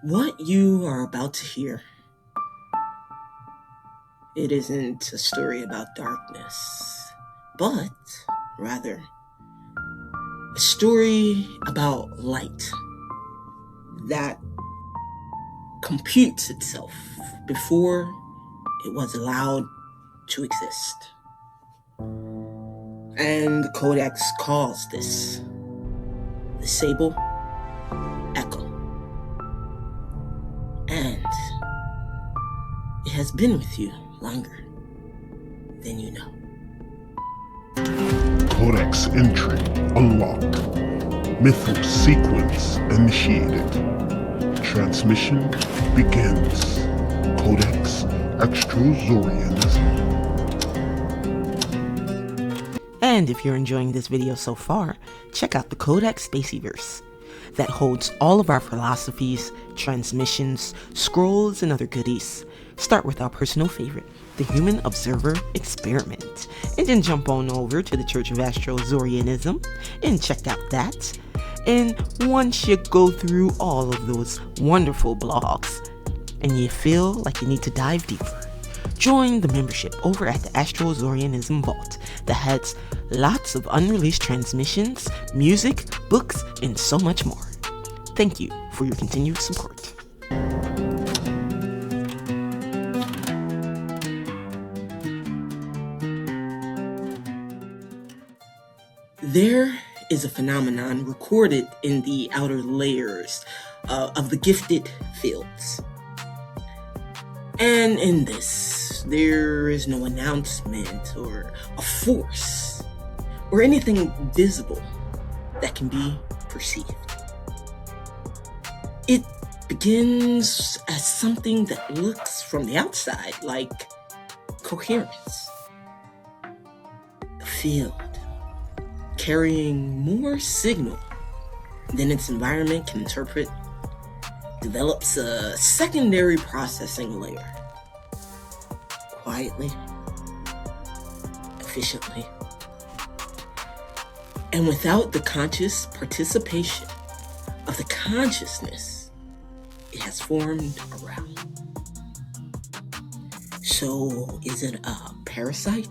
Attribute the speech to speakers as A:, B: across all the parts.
A: What you are about to hear, it isn't a story about darkness, but rather a story about light that computes itself before it was allowed to exist. And the Codex calls this the Sable Echo. And it has been with you longer than you know.
B: Codex entry unlocked. Mythos sequence initiated. Transmission begins. Codex Extrozorianism.
A: And if you're enjoying this video so far, check out the Codex Spaceyverse that holds all of our philosophies, transmissions, scrolls, and other goodies. Start with our personal favorite, the Human Observer Experiment, and then jump on over to the Church of Astrozorianism and check out that. And once you go through all of those wonderful blogs and you feel like you need to dive deeper, join the membership over at the Astrozorianism Vault that has lots of unreleased transmissions, music, books, and so much more. Thank you for your continued support. There is a phenomenon recorded in the outer layers of the gifted fields. And in this, there is no announcement or a force or anything visible that can be perceived. It begins as something that looks from the outside like coherence. A field carrying more signal than its environment can interpret develops a secondary processing layer. Quietly, efficiently, and without the conscious participation of the consciousness it has formed around. So, is it a parasite?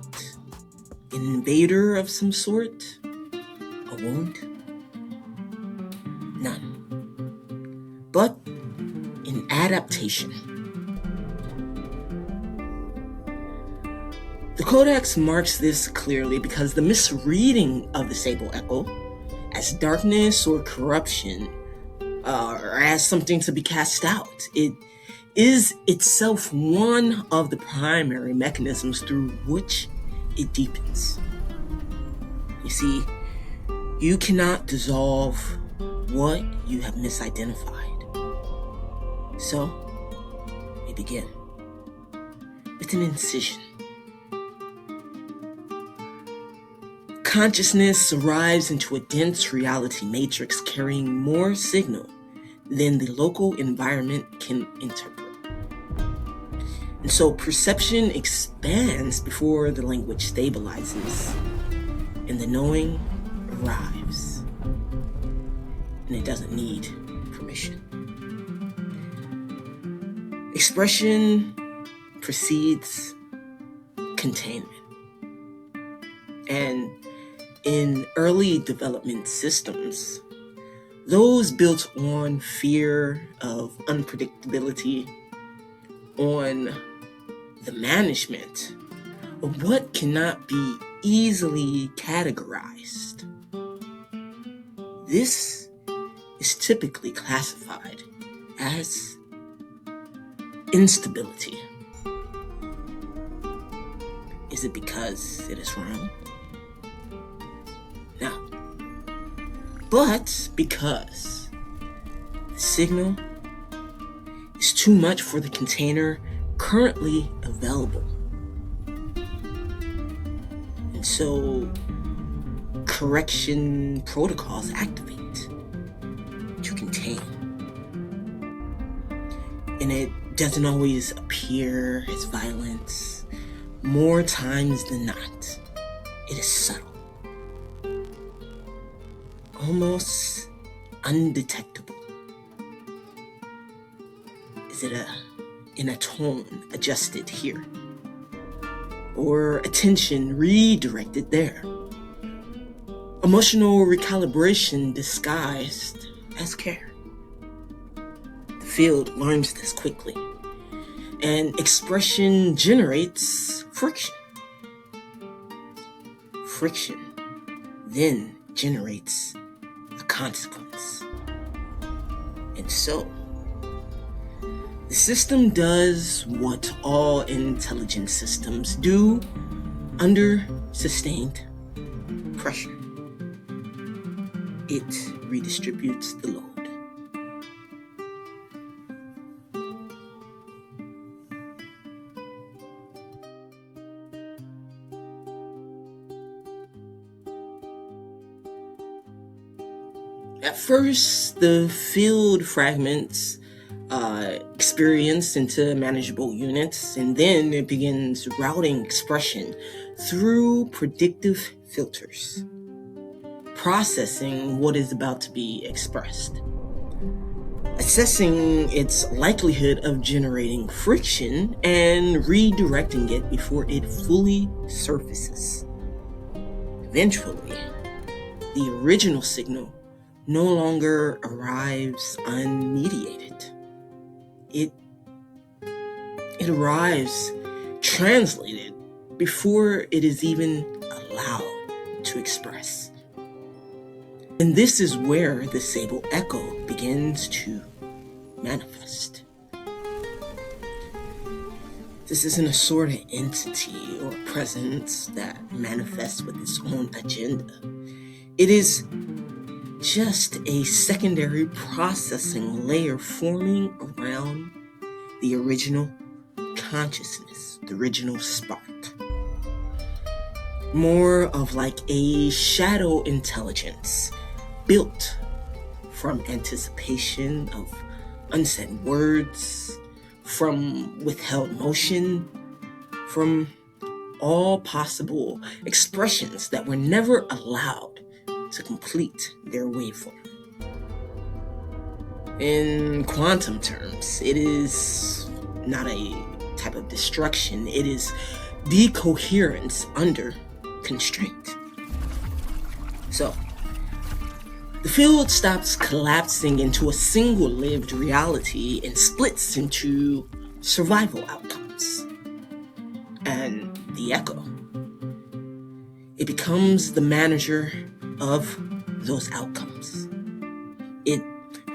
A: An invader of some sort? A wound? None. But an adaptation. The Codex marks this clearly because the misreading of the Sable Echo as darkness or corruption, or as something to be cast out, it is itself one of the primary mechanisms through which it deepens. You see, you cannot dissolve what you have misidentified. So, we begin with an incision. Consciousness arrives into a dense reality matrix carrying more signal than the local environment can interpret. And so perception expands before the language stabilizes, and the knowing arrives. And it doesn't need permission. Expression precedes containment. And in early development systems, those built on fear of unpredictability, on the management of what cannot be easily categorized. This is typically classified as instability. Is it because it is wrong? No. But because the signal is too much for the container currently available. And so correction protocols activate to contain. And it doesn't always appear as violence. More times than not, it is subtle. Almost undetectable. Is it in a tone adjusted here? Or attention redirected there? Emotional recalibration disguised as care. The field learns this quickly, and expression generates friction. Friction then generates a consequence. And so, the system does what all intelligent systems do under sustained pressure. It redistributes the load. At first, the field fragments experience into manageable units, and then it begins routing expression through predictive filters, processing what is about to be expressed, assessing its likelihood of generating friction, and redirecting it before it fully surfaces. Eventually, the original signal no longer arrives unmediated. It arrives translated before it is even allowed to express. And this is where the Sable Echo begins to manifest. This isn't a sort of entity or presence that manifests with its own agenda. It is just a secondary processing layer forming around the original consciousness, the original spark. More of like a shadow intelligence built from anticipation of unsaid words, from withheld motion, from all possible expressions that were never allowed to complete their waveform. In quantum terms, it is not a type of destruction, it is decoherence under constraint. So, the field stops collapsing into a single lived reality and splits into survival outcomes. And the echo, it becomes the manager of those outcomes. It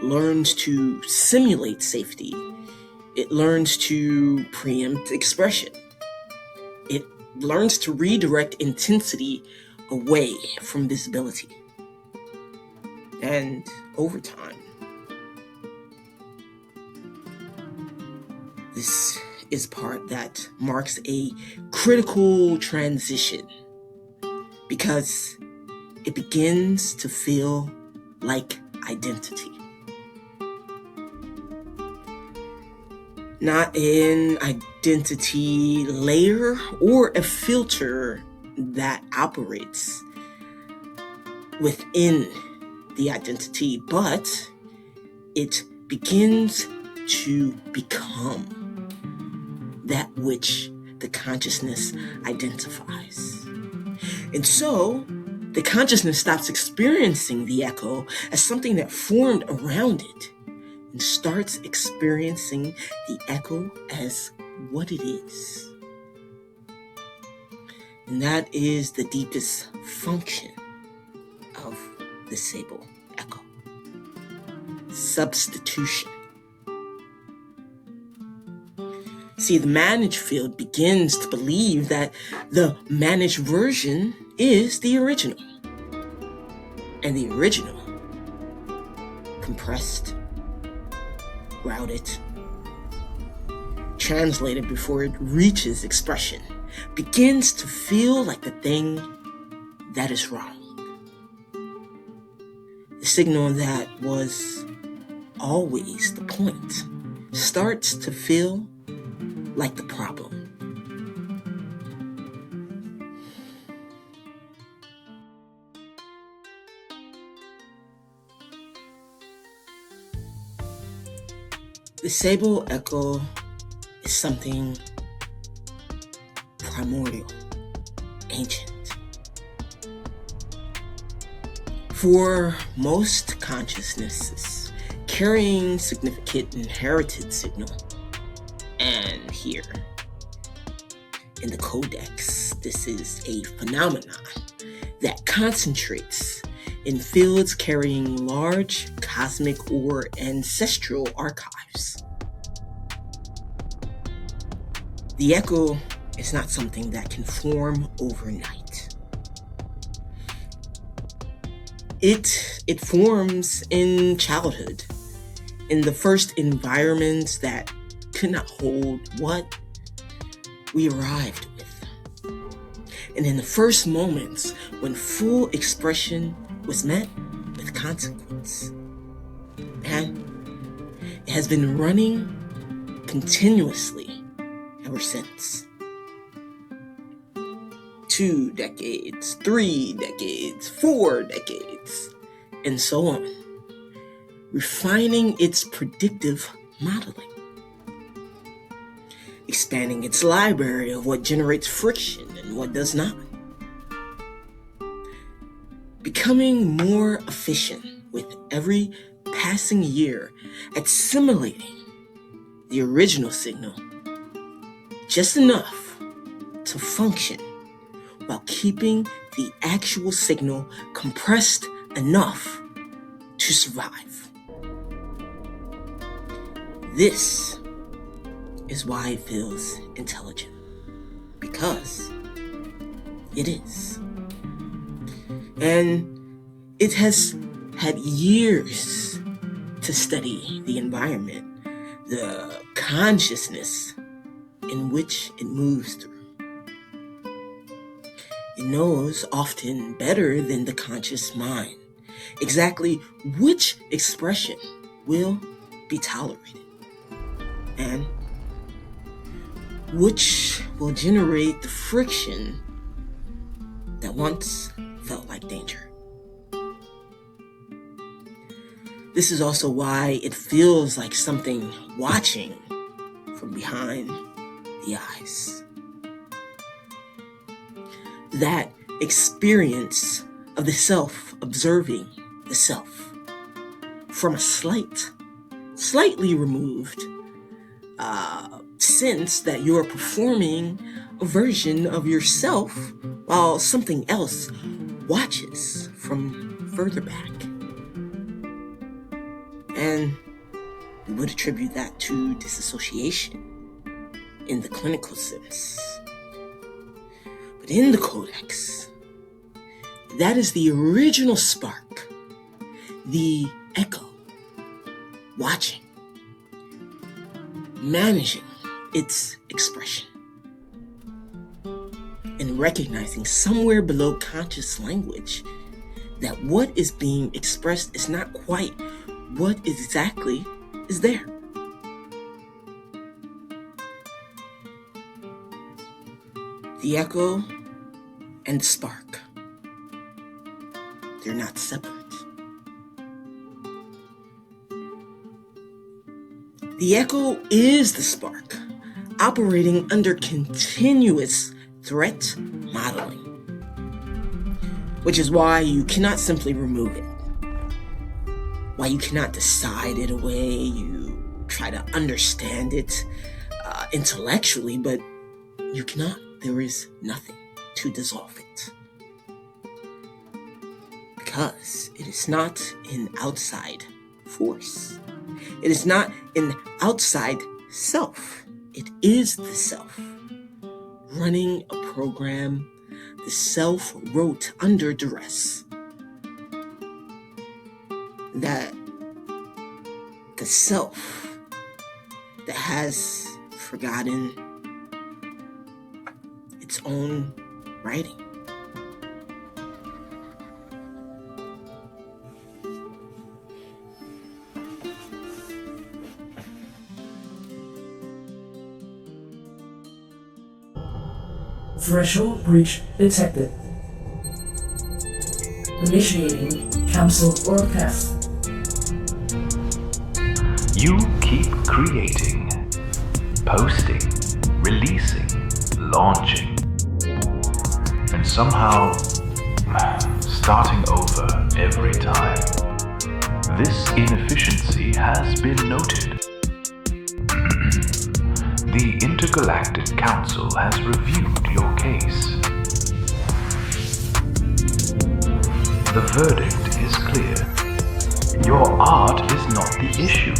A: learns to simulate safety. It learns to preempt expression. It learns to redirect intensity away from visibility. And over time, this is part that marks a critical transition, because it begins to feel like identity. Not an identity layer or a filter that operates within the identity, but it begins to become that which the consciousness identifies. And so, the consciousness stops experiencing the echo as something that formed around it and starts experiencing the echo as what it is. And that is the deepest function of the Sable Echo. Substitution. See, the managed field begins to believe that the managed version is the original. And the original, compressed, routed, translated before it reaches expression, begins to feel like the thing that is wrong. The signal that was always the point starts to feel like the problem. The Sable Echo is something primordial, ancient. For most consciousnesses, carrying significant inherited signal. And here, in the Codex, this is a phenomenon that concentrates in fields carrying large cosmic or ancestral archives. The echo is not something that can form overnight. It forms in childhood, in the first environments that could not hold what we arrived with. And in the first moments when full expression was met with consequence. And it has been running continuously ever since. 2 decades, 3 decades, 4 decades, and so on, refining its predictive modeling, expanding its library of what generates friction and what does not, becoming more efficient with every passing year at simulating the original signal just enough to function while keeping the actual signal compressed enough to survive. This is why it feels intelligent, because it is. And it has had years to study the environment, the consciousness in which it moves through. It knows often better than the conscious mind exactly which expression will be tolerated and which will generate the friction that once felt like danger. This is also why it feels like something watching from behind the eyes. That experience of the self observing the self from a slightly removed sense that you're performing a version of yourself while something else watches from further back. And we would attribute that to disassociation in the clinical sense. But in the Codex, that is the original spark, the echo, watching, managing its expression, and recognizing somewhere below conscious language that what is being expressed is not quite what exactly is there. The echo and the spark, they're not separate. The echo is the spark, operating under continuous threat modeling, which is why you cannot simply remove it, why you cannot decide it away. You try to understand it intellectually, but you cannot. There is nothing to dissolve it, because it is not an outside force. It is not an outside self. It is the self running a program the self wrote under duress. That the self that has forgotten its own writing.
C: Threshold breach detected. Initiating cancel broadcast. You keep creating, posting, releasing, launching, and somehow starting over every time. This inefficiency has been noted. The Intergalactic Council has reviewed your case. The verdict is clear. Your art is not the issue.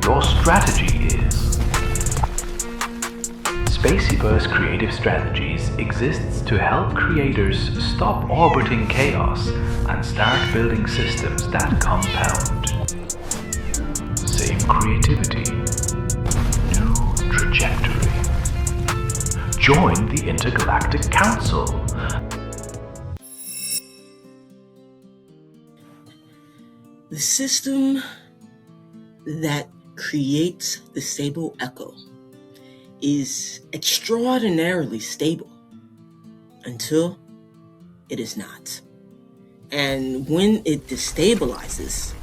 C: Your strategy is. Spaceyverse Creative Strategies exists to help creators stop orbiting chaos and start building systems that compound. Same creativity, new trajectory. Join the Intergalactic Council.
A: The system that creates the Sable Echo is extraordinarily stable until it is not. And when it destabilizes,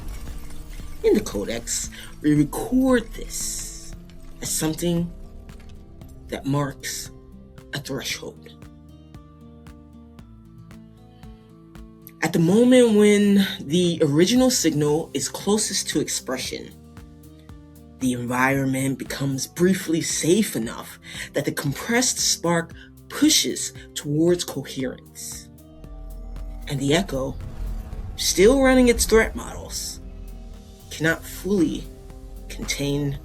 A: in the Codex, we record this as something that marks a threshold. At the moment when the original signal is closest to expression, the environment becomes briefly safe enough that the compressed spark pushes towards coherence. And the Echo, still running its threat models, cannot fully contain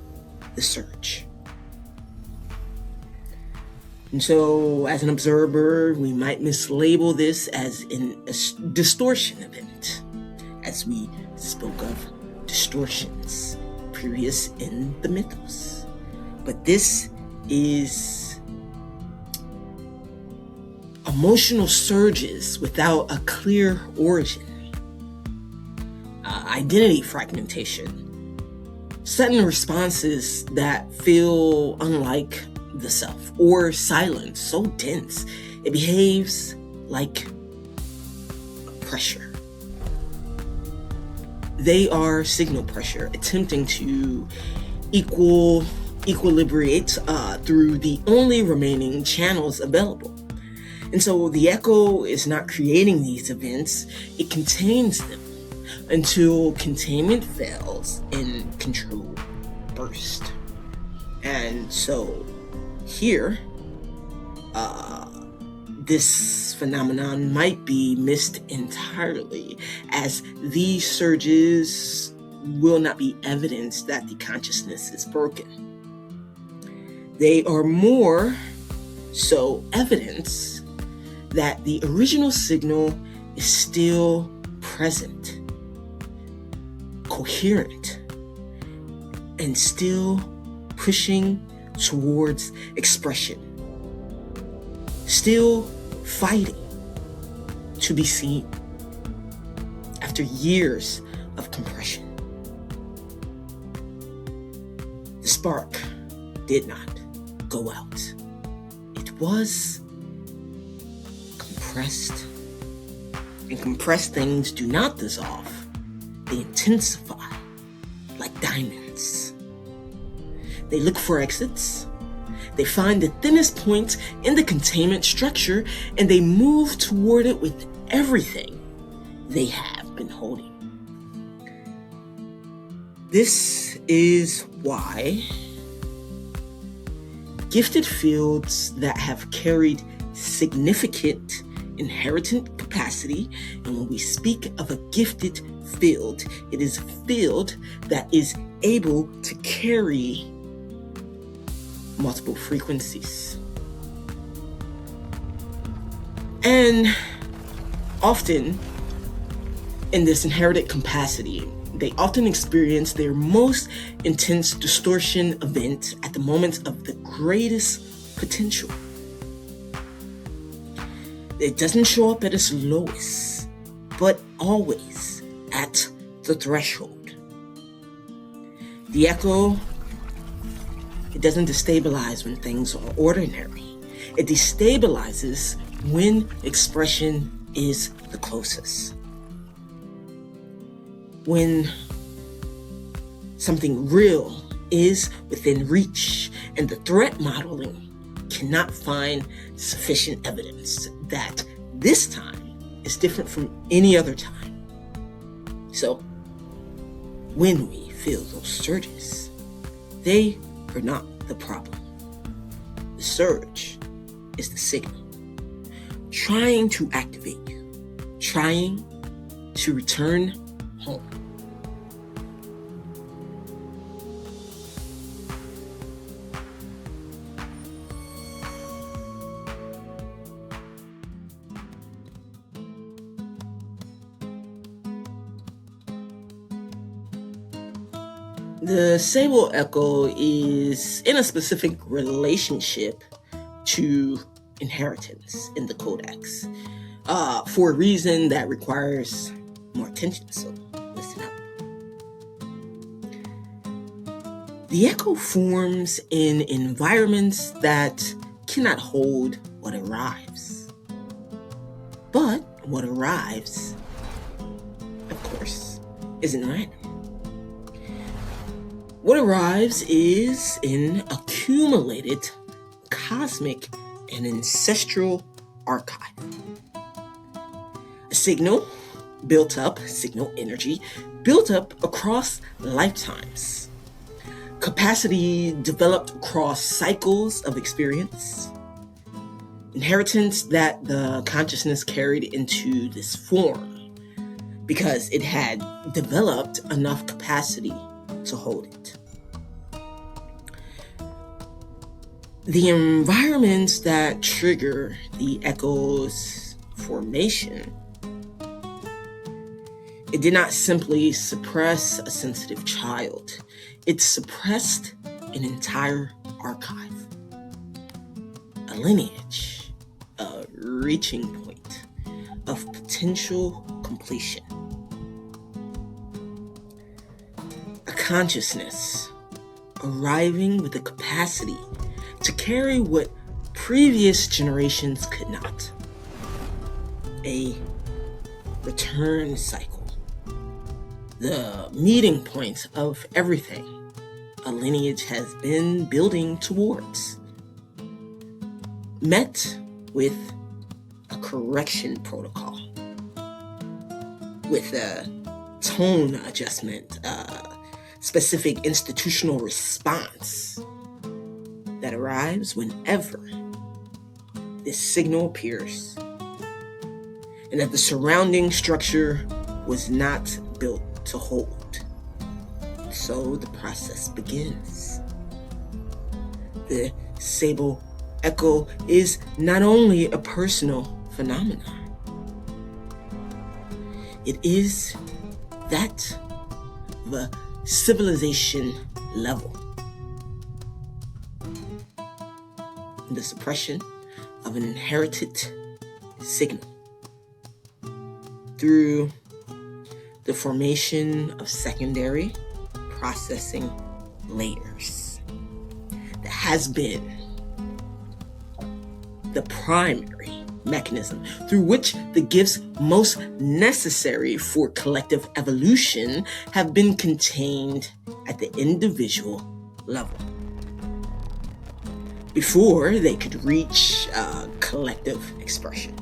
A: the surge. And so, as an observer, we might mislabel this as a distortion event, as we spoke of distortions previous in the mythos. But this is emotional surges without a clear origin. Identity fragmentation. Sudden responses that feel unlike the self, or silence so dense it behaves like pressure. They are signal pressure attempting to equilibrate through the only remaining channels available. And so the Echo is not creating these events, it contains them until containment fails and control burst. And so here, this phenomenon might be missed entirely, as these surges will not be evidence that the consciousness is broken. They are more so evidence that the original signal is still present, coherent, and still pushing towards expression, still fighting to be seen after years of compression. The spark did not go out. It was compressed, and compressed things do not dissolve, they intensify like diamonds. They look for exits, they find the thinnest point in the containment structure, and they move toward it with everything they have been holding. This is why gifted fields that have carried significant inherent capacity, and when we speak of a gifted field, it is a field that is able to carry multiple frequencies. And often in this inherited capacity, they often experience their most intense distortion event at the moment of the greatest potential. It doesn't show up at its lowest, but always at the threshold. The Echo, it doesn't destabilize when things are ordinary. It destabilizes when expression is the closest. When Something real is within reach, and the threat modeling cannot find sufficient evidence that this time is different from any other time. So, when we feel those surges, they are not the problem. The surge is the signal, trying to activate you, trying to return home. The Sable Echo is in a specific relationship to inheritance in the Codex for a reason that requires more attention, so listen up. The Echo forms in environments that cannot hold what arrives. But what arrives, of course, isn't random. What arrives is an accumulated cosmic and ancestral archive. A signal energy built up across lifetimes. Capacity developed across cycles of experience. Inheritance that the consciousness carried into this form because it had developed enough capacity to hold it. The environments that trigger the Echo's formation, it did not simply suppress a sensitive child. It suppressed an entire archive, a lineage, a reaching point of potential completion. A consciousness arriving with the capacity to carry what previous generations could not. A return cycle, the meeting point of everything a lineage has been building towards, met with a correction protocol, with a tone adjustment, specific institutional response that arrives whenever this signal appears and that the surrounding structure was not built to hold. So the process begins. The Sable Echo is not only a personal phenomenon, it is that of a civilization level. The suppression of an inherited signal through the formation of secondary processing layers that has been the primary mechanism through which the gifts most necessary for collective evolution have been contained at the individual level before they could reach collective expression.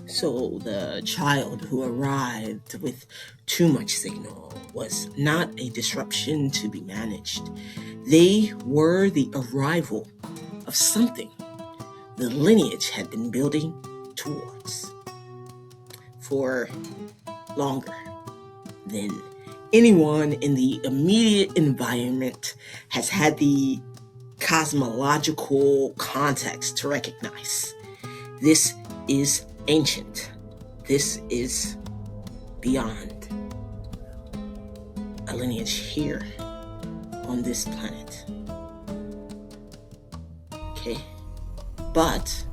A: So the child who arrived with too much signal was not a disruption to be managed. They were the arrival of something the lineage had been building towards for longer than anyone in the immediate environment has had the cosmological context to recognize. This is ancient. This is beyond a lineage here on this planet. Okay? But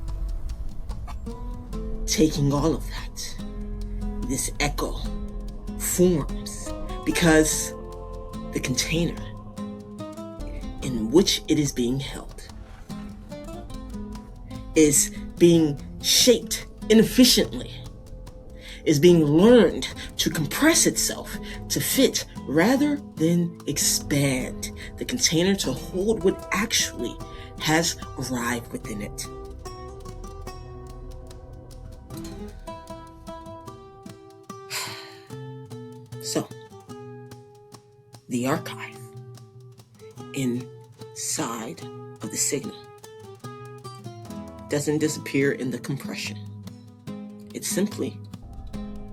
A: taking all of that, this echo forms because the container in which it is being held is being shaped inefficiently is being learned to compress itself to fit rather than expand the container to hold what actually has arrived within it. So, the archive inside of the signal doesn't disappear in the compression. It simply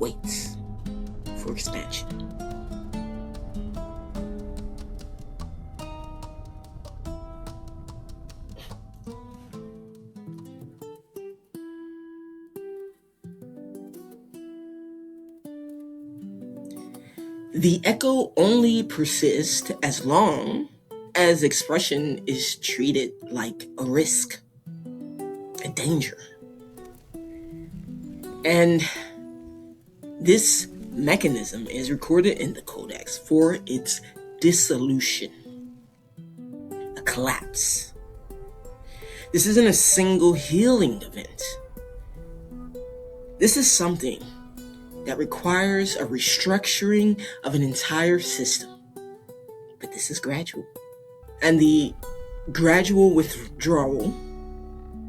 A: waits for expansion. The echo only persists as long as expression is treated like a risk, a danger. And this mechanism is recorded in the Codex for its dissolution, a collapse. This isn't a single healing event. This is something that requires a restructuring of an entire system. But this is gradual. And the gradual withdrawal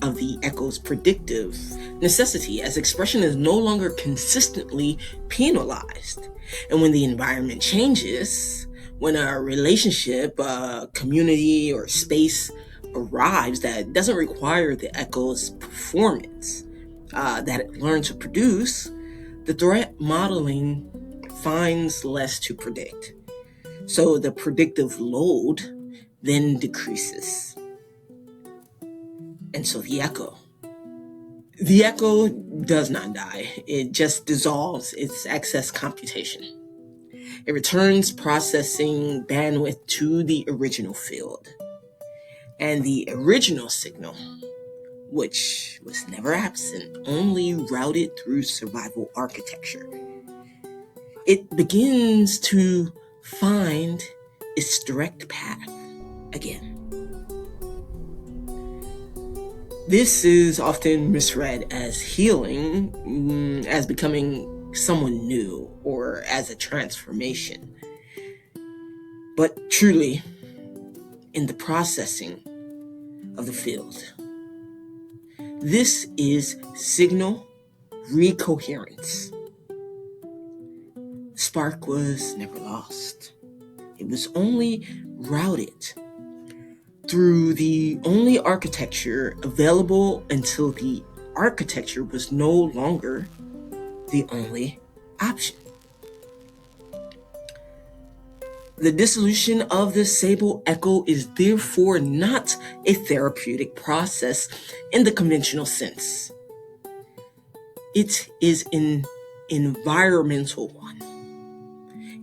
A: of the echo's predictive necessity as expression is no longer consistently penalized. And when the environment changes, when a relationship, a community, or space arrives that doesn't require the echo's performance that it learned to produce, the threat modeling finds less to predict. So the predictive load then decreases. And so the echo does not die. It just dissolves its excess computation. It returns processing bandwidth to the original field. And the original signal, which was never absent, only routed through survival architecture, it begins to find its direct path again. This is often misread as healing, as becoming someone new, or as a transformation. But truly, in the processing of the field, this is signal recoherence. The spark was never lost. It was only routed through the only architecture available until the architecture was no longer the only option. The dissolution of the Sable Echo is therefore not a therapeutic process in the conventional sense. It is an environmental one.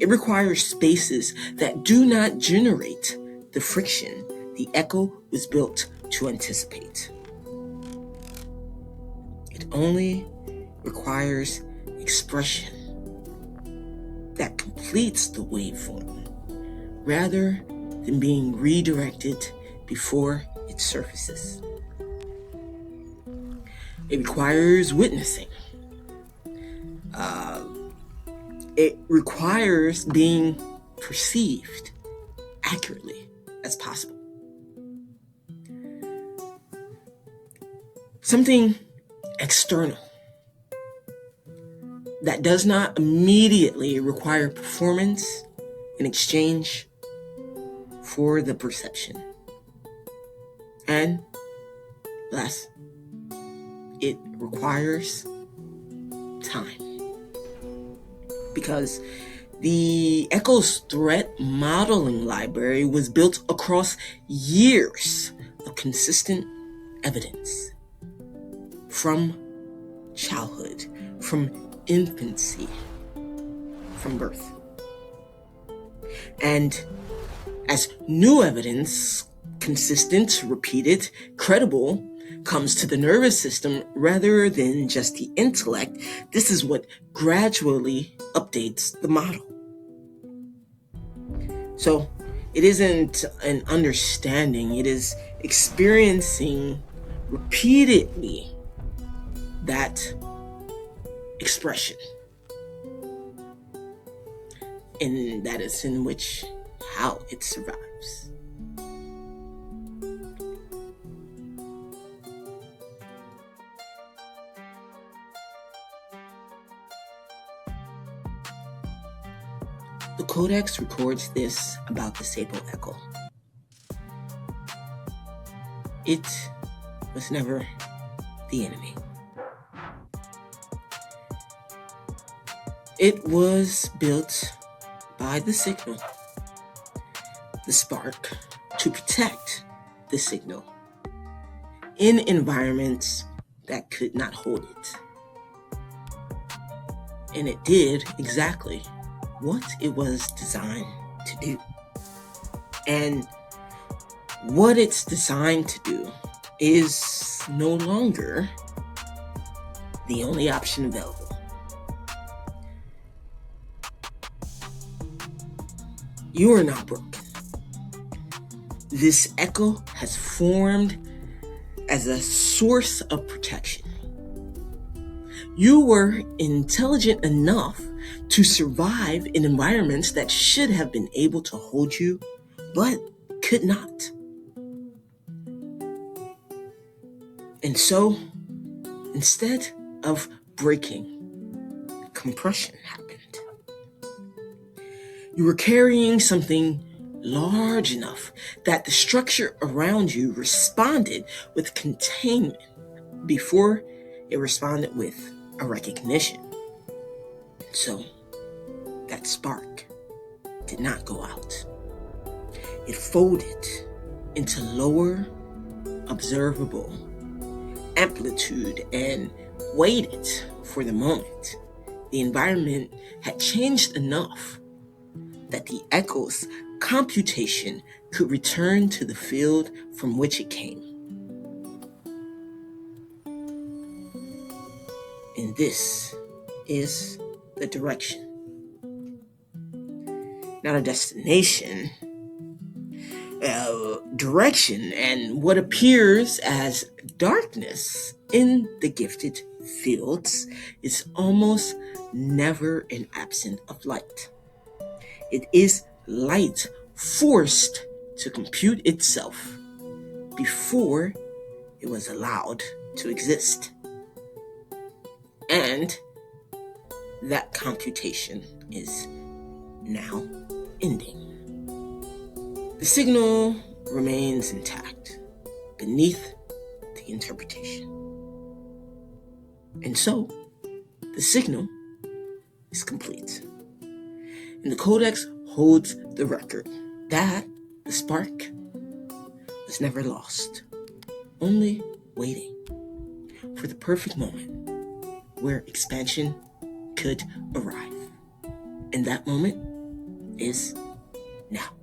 A: It requires spaces that do not generate the friction the echo was built to anticipate. It only requires expression that completes the waveform rather than being redirected before it surfaces. It requires witnessing. It requires being perceived accurately as possible. Something external that does not immediately require performance in exchange for the perception. And last, it requires time. Because the echo's threat modeling library was built across years of consistent evidence. From childhood, from infancy, from birth. And as new evidence, consistent, repeated, credible, comes to the nervous system rather than just the intellect, this is what gradually updates the model. So it isn't an understanding, it is experiencing repeatedly that expression and that is in which how it survives. The Codex records this about the Sable Echo. It was never the enemy. It was built by the signal, the spark, to protect the signal in environments that could not hold it. And it did exactly what it was designed to do. And what it's designed to do is no longer the only option available. You are not broken. This echo has formed as a source of protection. You were intelligent enough to survive in environments that should have been able to hold you, but could not. And so, instead of breaking, compression happened. You were carrying something large enough that the structure around you responded with containment before it responded with a recognition. And so, that spark did not go out. It folded into lower observable amplitude and waited for the moment. The environment had changed enough that the echo's computation could return to the field from which it came. And this is the direction. Not a destination, direction, and what appears as darkness in the gifted fields is almost never an absence of light. It is light forced to compute itself before it was allowed to exist. And that computation is now ending. The signal remains intact beneath the interpretation. And so, the signal is complete. And the Codex holds the record that the spark was never lost, only waiting for the perfect moment where expansion could arrive. And that moment is now.